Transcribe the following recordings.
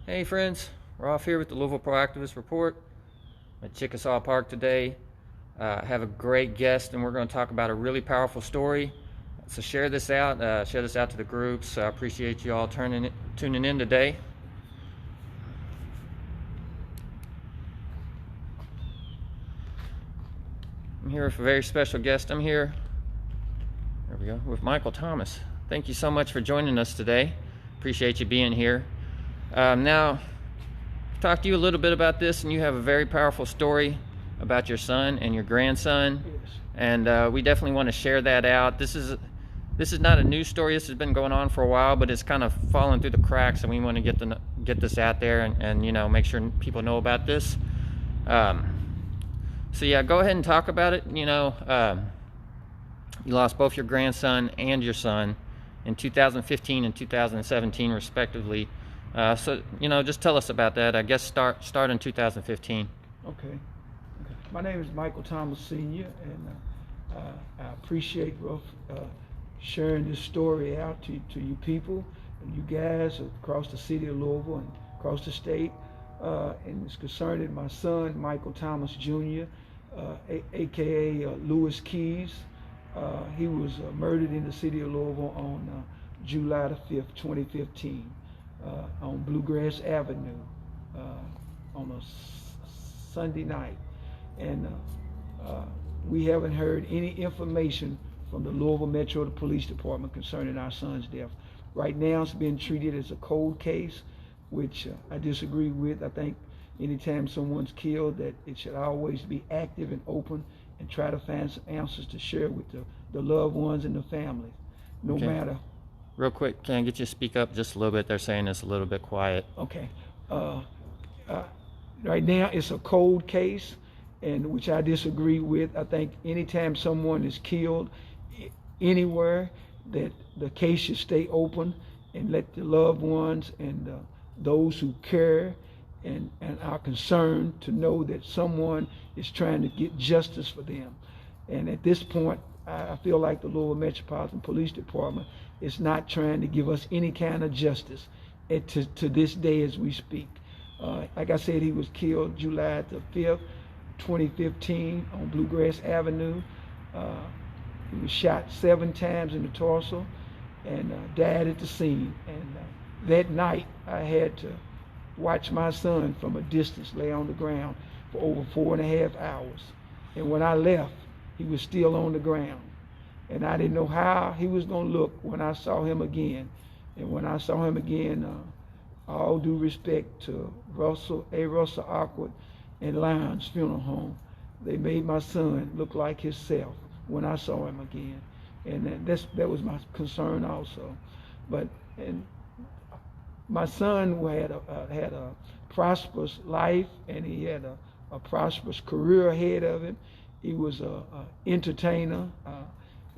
Hey friends, we're off here with the Louisville ProActivist Report at Chickasaw Park today. I have a great guest and we're going to talk about a really powerful story. So share this out to the groups. I appreciate you all tuning in today. I'm here with a very special guest. I'm here, there we go, with Michael Thomas. Thank you so much for joining us today. Appreciate you being here. Now, talk to you a little bit about this, and you have a very powerful story about your son and your grandson. Yes. And we definitely want to share that out. This is not a new story. This has been going on for a while, but it's kind of fallen through the cracks, and we want to get this out there and you know, make sure people know about this. So yeah, go ahead and talk about it. You know, you lost both your grandson and your son in 2015 and 2017 respectively. So, you know, just tell us about that. I guess start in 2015. Okay. My name is Michael Thomas Sr., and I appreciate sharing this story out to you people and you guys across the city of Louisville and across the state. And it's concerning my son, Michael Thomas Jr., aka Louis Keys. He was murdered in the city of Louisville on July the 5th, 2015. On Bluegrass Avenue on a Sunday night, and we haven't heard any information from the Louisville Metro Police Department concerning our son's death. Right now it's being treated as a cold case, which I disagree with. I think anytime someone's killed, that it should always be active and open and try to find some answers to share with the loved ones and the families, no matter. Real quick, can I get you to speak up just a little bit? They're saying it's a little bit quiet. Okay. Right now it's a cold case, and which I disagree with. I think anytime someone is killed anywhere, that the case should stay open and let the loved ones and those who care and are concerned to know that someone is trying to get justice for them. And at this point, I feel like the Louisville Metropolitan Police Department is not trying to give us any kind of justice to this day as we speak. Like I said, he was killed July the 5th, 2015 on Bluegrass Avenue. He was shot 7 times in the torso and died at the scene. And that night I had to watch my son from a distance lay on the ground for over 4.5 hours. And when I left, he was still on the ground. And I didn't know how he was going to look when I saw him again. And when I saw him again, all due respect to Russell Awkward and Lyons Funeral Home, they made my son look like himself when I saw him again. And that was my concern also. And my son had a prosperous life, and he had a prosperous career ahead of him. He was an entertainer.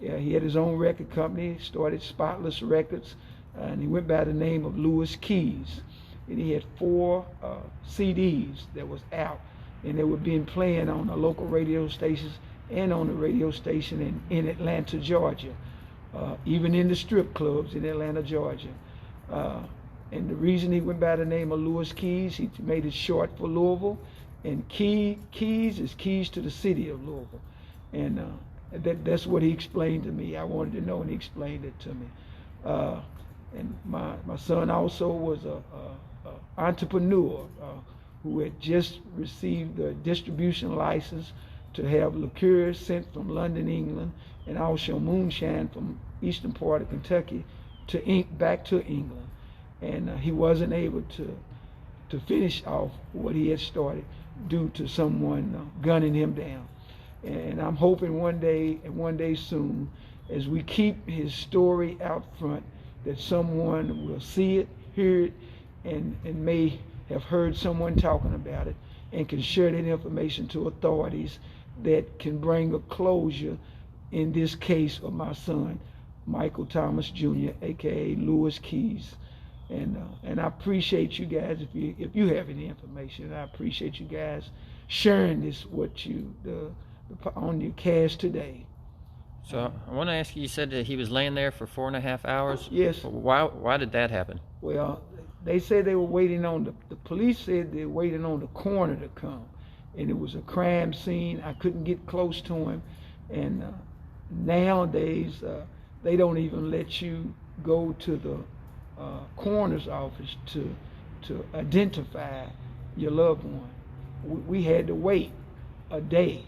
He had his own record company, started Spotless Records, and he went by the name of Louis Keys. And he had 4 CDs that was out, and they were being played on the local radio stations and on the radio station in Atlanta, Georgia, even in the strip clubs in Atlanta, Georgia. And the reason he went by the name of Louis Keys, he made it short for Louisville, and Keys is keys to the city of Louisville. And that's what he explained to me. I wanted to know, and he explained it to me. And my son also was a entrepreneur who had just received a distribution license to have liqueurs sent from London, England, and also moonshine from eastern part of Kentucky back to England. And he wasn't able to finish off what he had started due to someone gunning him down. And I'm hoping one day soon, as we keep his story out front, that someone will see it, hear it, and may have heard someone talking about it and can share that information to authorities that can bring a closure in this case of my son, Michael Thomas Jr., aka Louis Keys. And I appreciate you guys if you have any information. I appreciate you guys sharing this on your cast today. So I want to ask you, you said that he was laying there for 4.5 hours? Yes. Why did that happen? Well, they said they were waiting on the police said they were waiting on the coroner to come, and it was a crime scene. I couldn't get close to him, and nowadays they don't even let you go to the coroner's office to identify your loved one. We had to wait a day,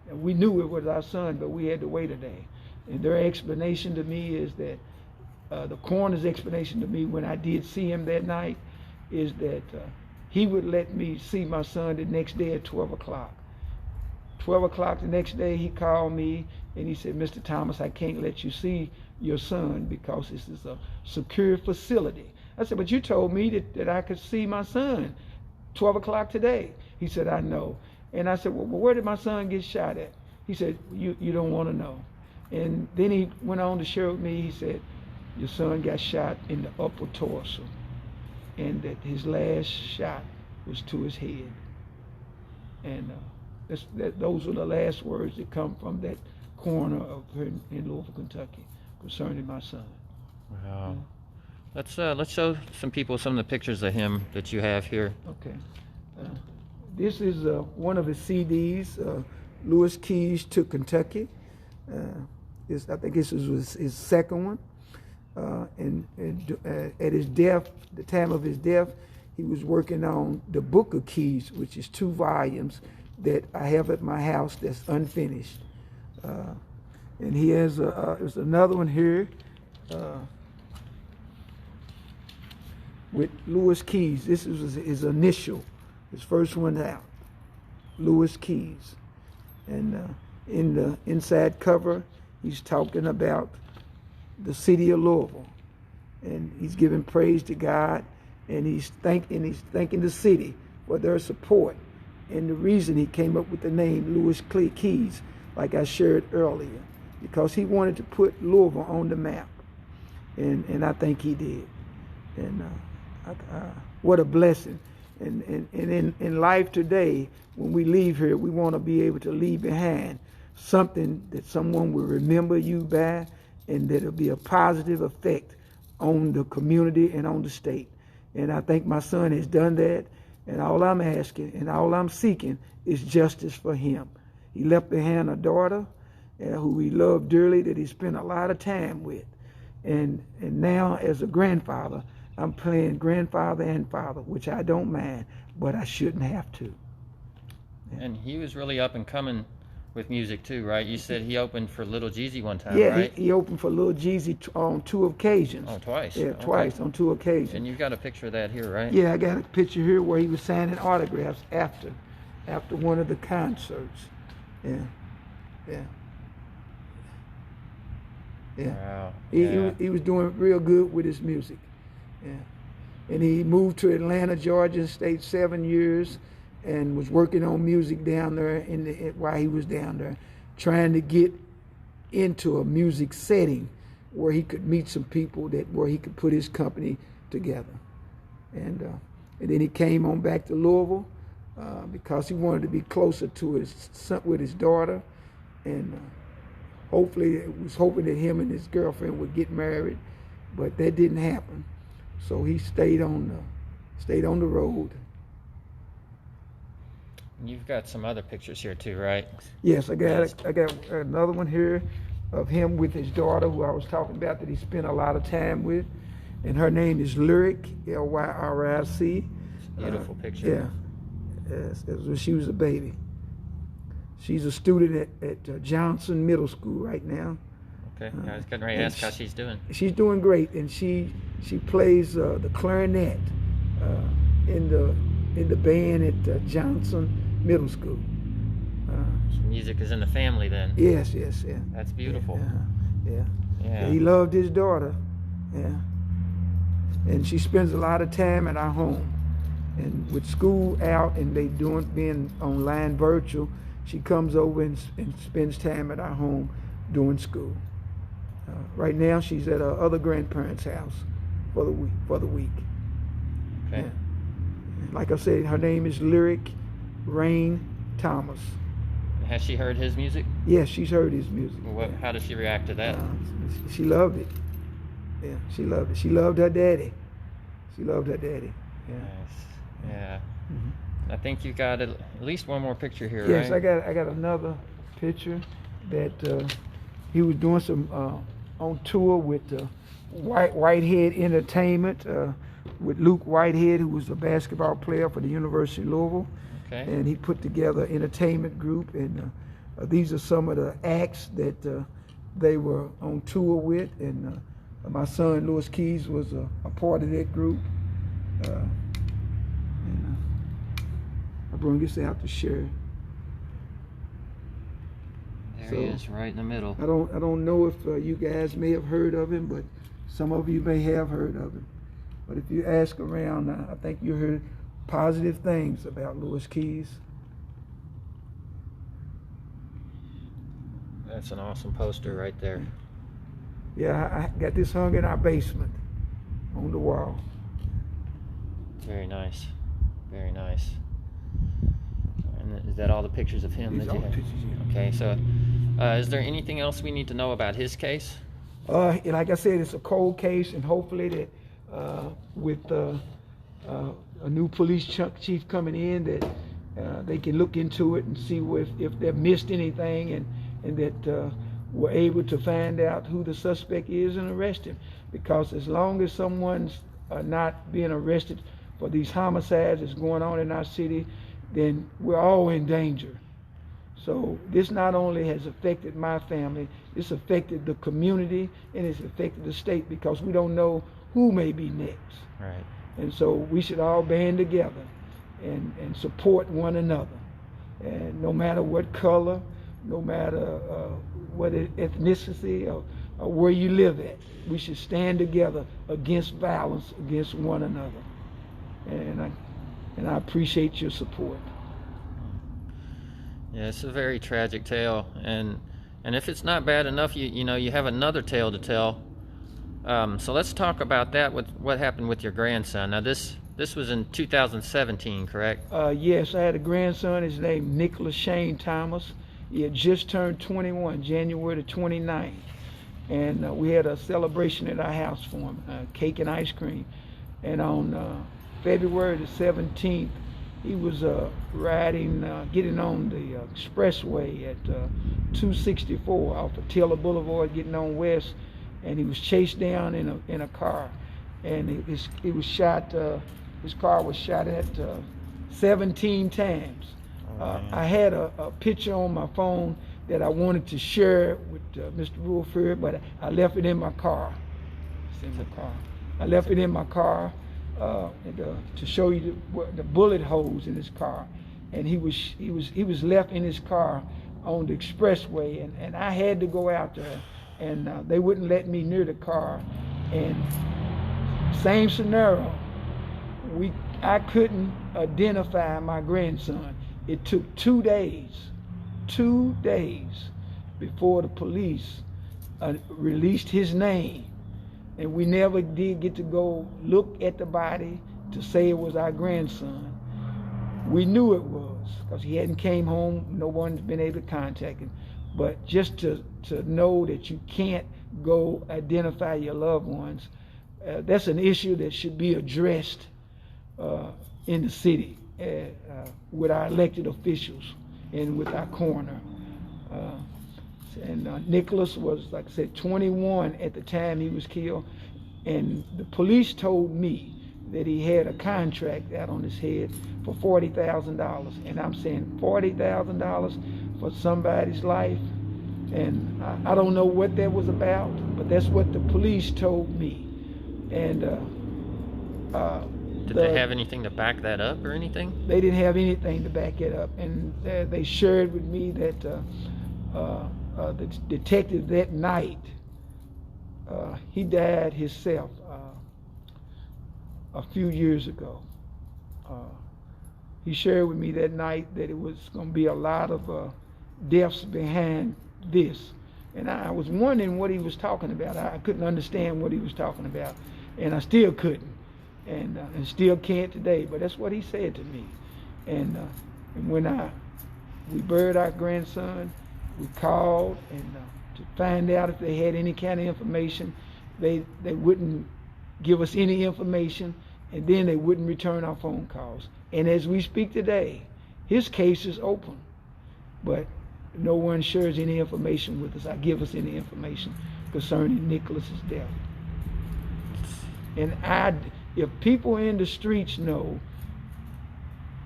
and we knew it was our son, but we had to wait a day. And their explanation to me is that the coroner's explanation to me when I did see him that night is that he would let me see my son the next day at 12 o'clock. 12 o'clock the next day, he called me and he said, Mr. Thomas, I can't let you see your son because this is a secure facility. I said, but you told me that I could see my son 12 o'clock today. He said, I know. And I said, well, where did my son get shot at? He said, you don't want to know. And then he went on to share with me, he said, your son got shot in the upper torso, and that his last shot was to his head. And those were the last words that come from that coroner of here in Louisville, Kentucky, concerning my son. Wow. Yeah. Let's show some people some of the pictures of him that you have here. Okay. This is one of his CDs, Louis Keys to Kentucky. I think this was his second one. And at his death, the time of his death, he was working on the Book of Keys, which is 2 volumes that I have at my house that's unfinished. And he has there's another one here with Louis Keys. This is his initial, his first one out, Louis Keys. And in the inside cover, he's talking about the city of Louisville, and he's giving praise to God, and he's thanking the city for their support, and the reason he came up with the name Louis Keys, like I shared earlier, because he wanted to put Louisville on the map, and I think he did. And what a blessing. And in life today, when we leave here, we want to be able to leave behind something that someone will remember you by, and that it'll be a positive effect on the community and on the state. And I think my son has done that, and all I'm asking and all I'm seeking is justice for him. He left behind a daughter who he loved dearly, that he spent a lot of time with. And now as a grandfather, I'm playing grandfather and father, which I don't mind, but I shouldn't have to. Yeah. And he was really up and coming with music too, right? You said he opened for Little Jeezy one time, yeah, right? He opened for Little Jeezy on 2 occasions. Oh, twice? Yeah, Okay. Twice on 2 occasions. And you've got a picture of that here, right? Yeah, I got a picture here where he was signing autographs after one of the concerts. Yeah, yeah. Yeah. Wow. He was doing real good with his music. Yeah. And he moved to Atlanta, Georgia, stayed 7 years, and was working on music down there while he was down there, trying to get into a music setting where he could meet some people where he could put his company together. And then he came on back to Louisville because he wanted to be closer to his son, with his daughter, and hopefully was hoping that him and his girlfriend would get married, but that didn't happen. So he stayed on the road. You've got some other pictures here too, right? Yes, I got another one here of him with his daughter, who I was talking about, that he spent a lot of time with, and her name is Lyric, Lyric. Beautiful picture. Yeah, yes, when she was a baby. She's a student at Johnson Middle School right now. Okay, I was getting ready to ask how she's doing. She's doing great, and she plays the clarinet in the band at Johnson Middle School. So music is in the family then. Yes, yeah. That's beautiful. Yeah. He loved his daughter. Yeah. And she spends a lot of time at our home. And with school out and they being online virtual, she comes over and spends time at our home doing school. Right now she's at her other grandparents' house for the week. Okay. Yeah. Like I said, her name is Lyric Rain Thomas. Has she heard his music? Yes, she's heard his music. How does she react to that? She loved it. Yeah, she loved it. She loved her daddy. She loved her daddy. Yeah. Nice. Yeah. Mhm. I think you got at least one more picture here, Yes, right? I got another picture that he was doing some on tour with Whitehead Entertainment with Luke Whitehead, who was a basketball player for the University of Louisville. Okay. And he put together an entertainment group, and these are some of the acts that they were on tour with, and my son Louis Keys was a part of that group. I bring this out to share. There So, he is, right in the middle. I don't know if you guys may have heard of him, but some of you may have heard of him. But if you ask around, I think you heard positive things about Louis Keys. That's an awesome poster right there. Yeah, I got this hung in our basement on the wall. Very nice. Very nice. And is that all the pictures of him These that are you all have? pictures, yeah. Okay, so is there anything else we need to know about his case? Like I said, it's a cold case, and hopefully that with a new police chief coming in, that they can look into it and see if they've missed anything, and that we're able to find out who the suspect is and arrest him. Because as long as someone's not being arrested for these homicides that's going on in our city, then we're all in danger. So this not only has affected my family, it's affected the community, and it's affected the state, because we don't know who may be next. Right. And so we should all band together and support one another. And no matter what color, no matter what ethnicity or where you live at, we should stand together against violence against one another. And I appreciate your support. Yeah, it's a very tragic tale, and if it's not bad enough, you know you have another tale to tell. So let's talk about that. With what happened with your grandson. Now this was in 2017, correct? Yes, I had a grandson. His name Nicholas Shane Thomas. He had just turned 21, January the 29th, and we had a celebration at our house for him, cake and ice cream. And on February the 17th, he was getting on the expressway at 264 off of Taylor Boulevard, getting on west, and he was chased down in a car, and he was shot. His car was shot at 17 times. I had a picture on my phone that I wanted to share with Mr. Woolford, but I left it in my car. It's in my car. I left it in my car to show you the bullet holes in his car, and he was left in his car on the expressway, and I had to go out there, and they wouldn't let me near the car. And same scenario, I couldn't identify my grandson. It took 2 days before the police released his name, and we never did get to go look at the body to say it was our grandson. We knew it was because he hadn't came home. No one's been able to contact him. But just to know that you can't go identify your loved ones, that's an issue that should be addressed in the city with our elected officials and with our coroner. And Nicholas was, like I said, 21 at the time he was killed, and the police told me that he had a contract out on his head for $40,000, and I'm saying $40,000 for somebody's life, and I don't know what that was about, but that's what the police told me. And did they have anything to back that up or anything? They didn't have anything to back it up, and they shared with me that the detective that night, he died himself a few years ago. He shared with me that night that it was going to be a lot of deaths behind this, and I was wondering what he was talking about. I couldn't understand what he was talking about, and I still couldn't, and still can't today. But that's what he said to me. And when we buried our grandson, we called and to find out if they had any kind of information. They wouldn't give us any information, and then they wouldn't return our phone calls. And as we speak today, his case is open, but no one shares any information with us. Give us any information concerning Nicholas's death. And if people in the streets know,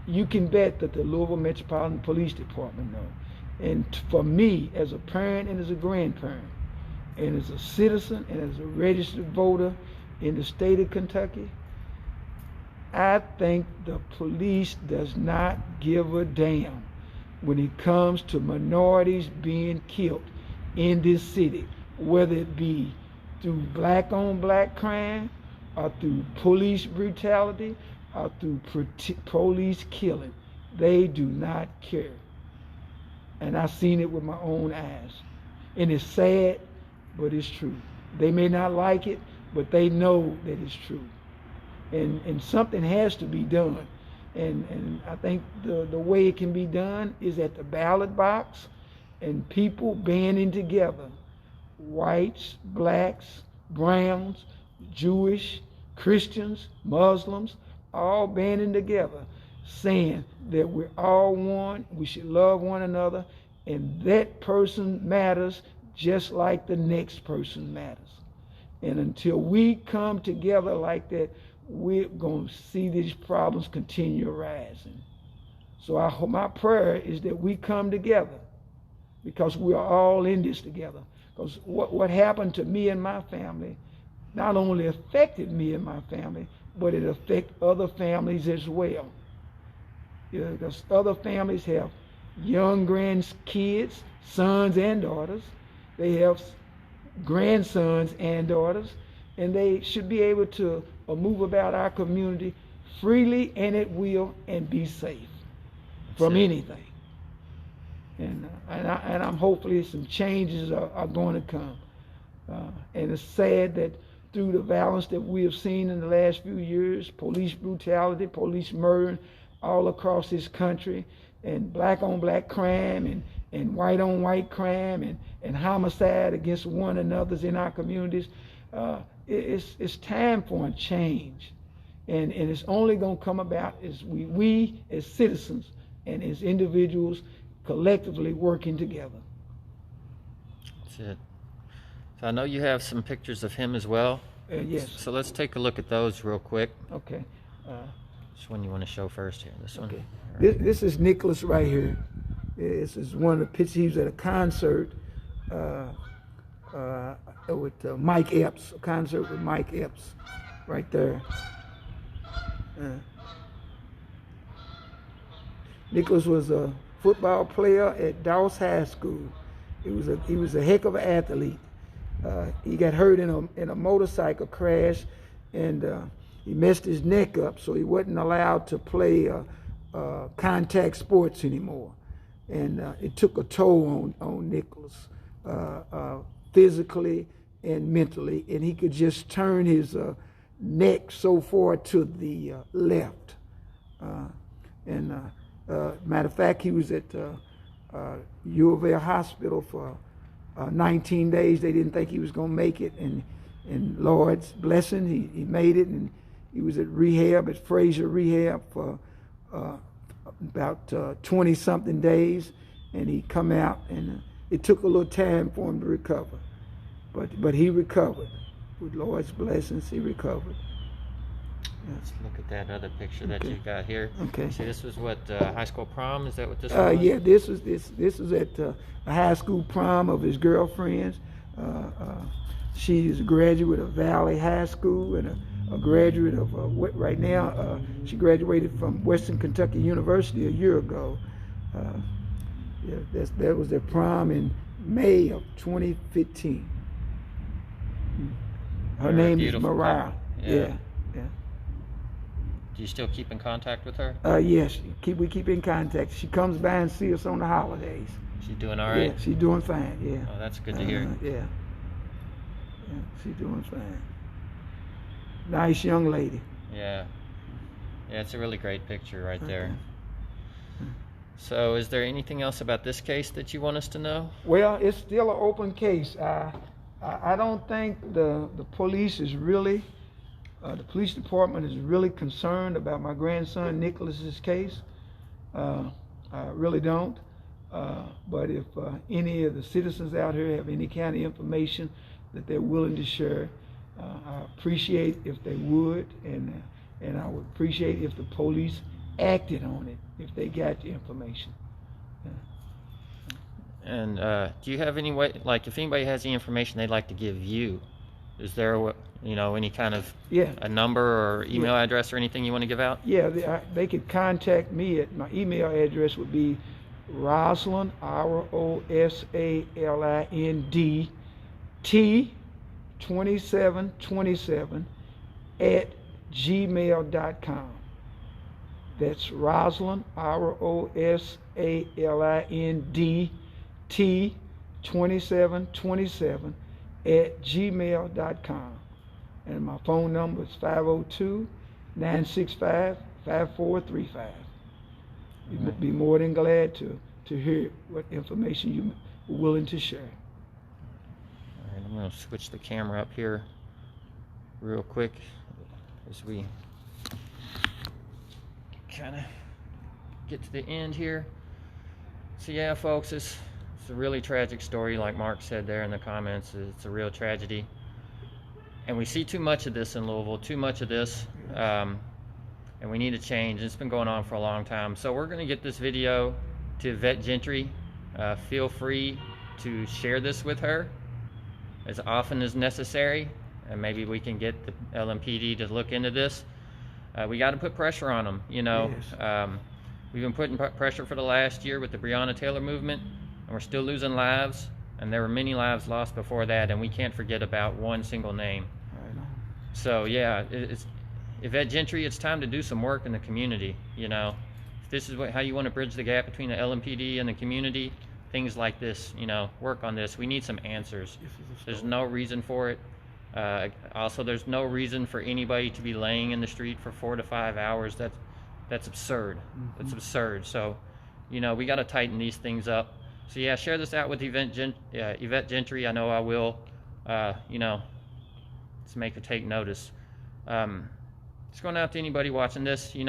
you can bet that the Louisville Metropolitan Police Department know. And for me, as a parent and as a grandparent, and as a citizen and as a registered voter in the state of Kentucky, I think the police does not give a damn when it comes to minorities being killed in this city, whether it be through black-on-black crime, or through police brutality, or through police killing. They do not care. And I've seen it with my own eyes. And it's sad, but it's true. They may not like it, but they know that it's true. And something has to be done. And I think the way it can be done is at the ballot box, and people banding together, whites, blacks, browns, Jewish, Christians, Muslims, all banding together, saying that we're all one, we should love one another, and that person matters just like the next person matters. And until we come together like that, we're going to see these problems continue rising. So my prayer is that we come together, because we are all in this together. Because what happened to me and my family not only affected me and my family, but it affects other families as well. Because other families have young grandkids, sons and daughters. They have grandsons and daughters, and they should be able to move about our community freely and at will and be safe from anything. And I'm hopefully some changes are going to come. And it's sad that through the violence that we have seen in the last few years, police brutality, police murder all across this country, and black-on-black crime, and white-on-white crime, and homicide against one another in our communities, it's time for a change. And it's only going to come about as we as citizens and as individuals collectively working together. That's it. So I know you have some pictures of him as well. Yes. So let's take a look at those real quick. Okay. Which one you want to show first here? This one? Okay. Right. This is Nicholas right here. This is one of the pictures. He was at a concert with Mike Epps, a concert with Mike Epps right there. Nicholas was a football player at Dawes High School. He was a heck of an athlete. He got hurt in a motorcycle crash, and he messed his neck up, so he wasn't allowed to play contact sports anymore. And it took a toll on Nicholas, physically and mentally, and he could just turn his neck so far to the left. Matter of fact, he was at U of L hospital for 19 days. They didn't think he was going to make it, and Lord's blessing, he made it, and he was at rehab, at Fraser Rehab for about 20-something days, and he come out, and it took a little time for him to recover, but he recovered. With Lord's blessings, he recovered. Let's look at that other picture that you got here. Okay. See, this was what, high school prom? Is that what this was? Yeah, this was at a high school prom of his girlfriend's. She is a graduate of Valley High School and a graduate of right now. She graduated from Western Kentucky University a year ago. That was their prom in May of 2015. Her name is Mariah. Yeah. Do you still keep in contact with her? Yes, we keep in contact. She comes by and sees us on the holidays. She's doing all right? Yeah, she's doing fine, yeah. Oh, that's good to hear. Yeah, she's doing fine. Nice young lady. Yeah, it's a really great picture right there. So is there anything else about this case that you want us to know? Well, it's still an open case. I don't think the police is really The police department is really concerned about my grandson Nicholas's case. I really don't. But if any of the citizens out here have any kind of information that they're willing to share, I appreciate if they would, and I would appreciate if the police acted on it if they got the information. And do you have any way, like if anybody has any information they'd like to give you, is there, any kind of a number or email address or anything you want to give out? Yeah, they could contact me at my email address would be Rosalind, ROSALIND, T2727 at gmail.com. That's Rosalind, ROSALIND, T2727 at gmail.com. And my phone number is 502-965-5435. You'd be more than glad to hear what information you're willing to share. All right, I'm going to switch the camera up here real quick as we kind of get to the end here. So yeah, folks, it's a really tragic story, like Mark said there in the comments. It's a real tragedy. And we see too much of this in Louisville, too much of this. And we need a change. It's been going on for a long time. So we're going to get this video to Yvette Gentry. Feel free to share this with her as often as necessary, and maybe we can get the LMPD to look into this. We got to put pressure on them. Yes. We've been putting pressure for the last year with the Breonna Taylor movement, and we're still losing lives, and there were many lives lost before that, and we can't forget about one single name. So yeah, it's Yvette Gentry, it's time to do some work in the community. If this is how you want to bridge the gap between the LMPD and the community, things like this, work on this. We need some answers. There's no reason for it. Also, there's no reason for anybody to be laying in the street for 4 to 5 hours. That's absurd. That's absurd. So, we got to tighten these things up. So yeah, share this out with Yvette Gentry. I know I will. To make her take notice. Just going out to anybody watching this. We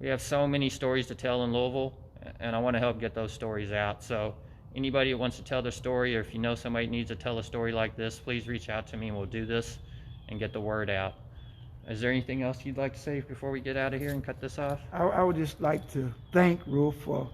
have so many stories to tell in Louisville, and I want to help get those stories out. So anybody that wants to tell their story, or if you know somebody needs to tell a story like this, please reach out to me and we'll do this and get the word out. Is there anything else you'd like to say before we get out of here and cut this off? I would just like to thank Rolf for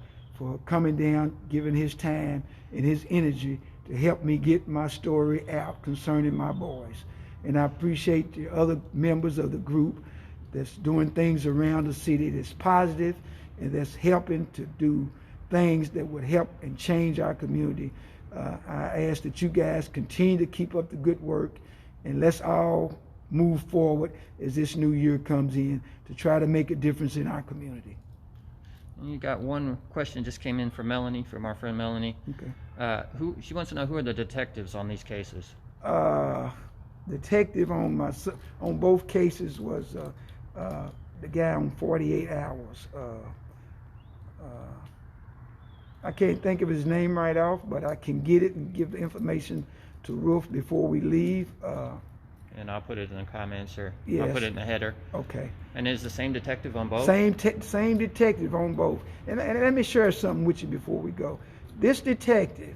coming down, giving his time and his energy to help me get my story out concerning my boys. And I appreciate the other members of the group that's doing things around the city that's positive and that's helping to do things that would help and change our community. I ask that you guys continue to keep up the good work, and let's all move forward as this new year comes in to try to make a difference in our community. And you got one question just came in from Melanie, from our friend Melanie. Okay. She wants to know who are the detectives on these cases? Detective on both cases was the guy on 48 Hours. I can't think of his name right off, but I can get it and give the information to Rolf before we leave. And I'll put it in the comments, or yes. I'll put it in the header. Okay. And is the same detective on both? Same detective on both. And let me share something with you before we go. This detective,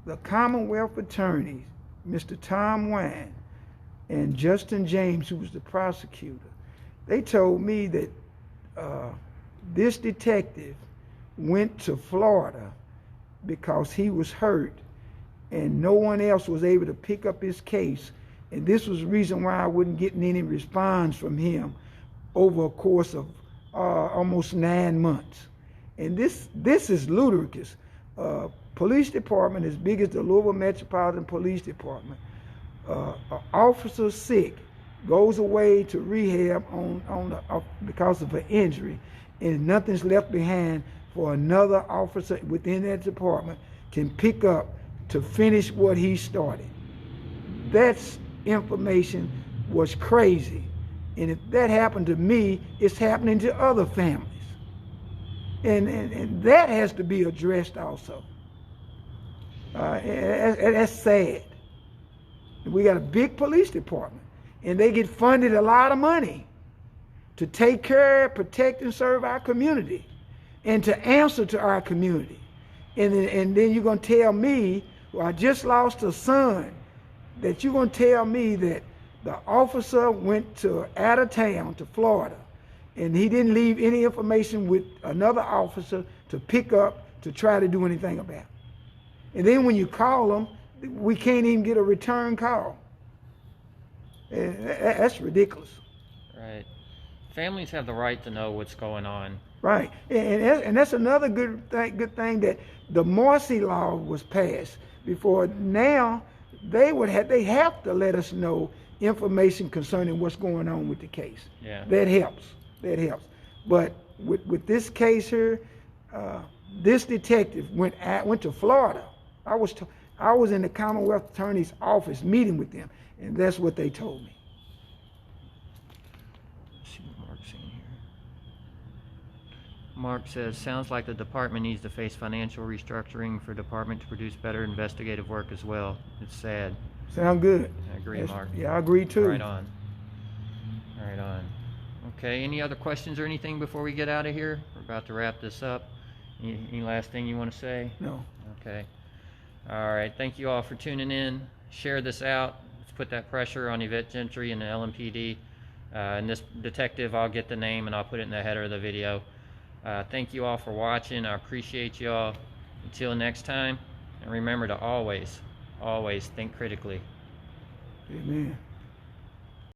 the Commonwealth attorney, Mr. Tom Wine, and Justin James, who was the prosecutor, they told me that this detective went to Florida because he was hurt and no one else was able to pick up his case. And this was the reason why I wasn't getting any response from him over a course of almost 9 months. And this is ludicrous. Police department as big as the Louisville Metropolitan Police Department. An officer sick, goes away to rehab because of an injury, and nothing's left behind for another officer within that department can pick up to finish what he started. That's information was crazy. And if that happened to me, it's happening to other families. And that has to be addressed also. That's sad. We got a big police department. and they get funded a lot of money to take care, protect, and serve our community, and to answer to our community. And then you're going to tell me, who I just lost a son, that you're going to tell me that the officer went out of town to Florida, and he didn't leave any information with another officer to pick up to try to do anything about. And then when you call them, we can't even get a return call. That's ridiculous. Right. Families have the right to know what's going on. Right. And that's another good thing that the Morsi law was passed before. Now they have to let us know information concerning what's going on with the case. Yeah. That helps. But with this case here, this detective went to Florida. I was in the Commonwealth Attorney's office meeting with them, and that's what they told me. Let's see what Mark's saying here. Mark says, sounds like the department needs to face financial restructuring for department to produce better investigative work as well. It's sad. Sound good. I agree, Mark. Yeah, I agree too. Right on. Right on. Okay, any other questions or anything before we get out of here? We're about to wrap this up. Any last thing you want to say? No. Okay. All right, thank you all for tuning in. Share this out. Let's put that pressure on Yvette Gentry and the LMPD. And this detective, I'll get the name and I'll put it in the header of the video. Thank you all for watching. I appreciate you all. Until next time, and remember to always think critically. Amen.